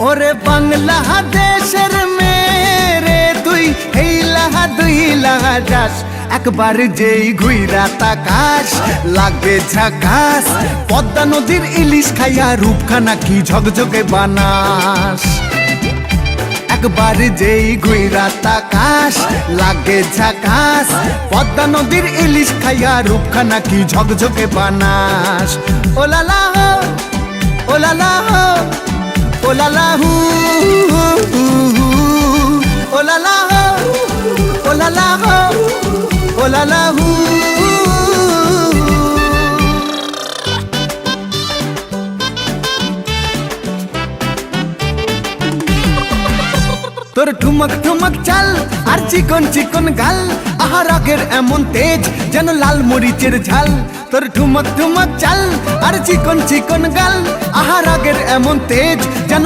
ওরে বাংলাদেশের মেরে তুই হেইলাহা দুইলাহা যাস একবার যেই ঘুইরা তাকাস লাগবে ঝাকাস পদ্মা নদীর ইলিশ খাইয়া রূপখানা কি ঝকঝকে বানাস একবার যেই ঘুইরা তাকাস লাগে ঝাকাস পদ্মা নদীর ইলিশ খাইয়া রূপখানা কি ঝকঝকে বানাস ওলালা হো ওলালা হো ওলালা হু ওলালা হো ওলালা হো ওলালা হু তোর ঠুমক ঠুমক চাল আর চিকন চিকন গাল আহার আগের এমন তেজ যেন লাল মরিচের ঝাল তোর ঠুমক ঠুমক চাল আর চিকন চিকন গাল আহার আগের এমন তেজ যেন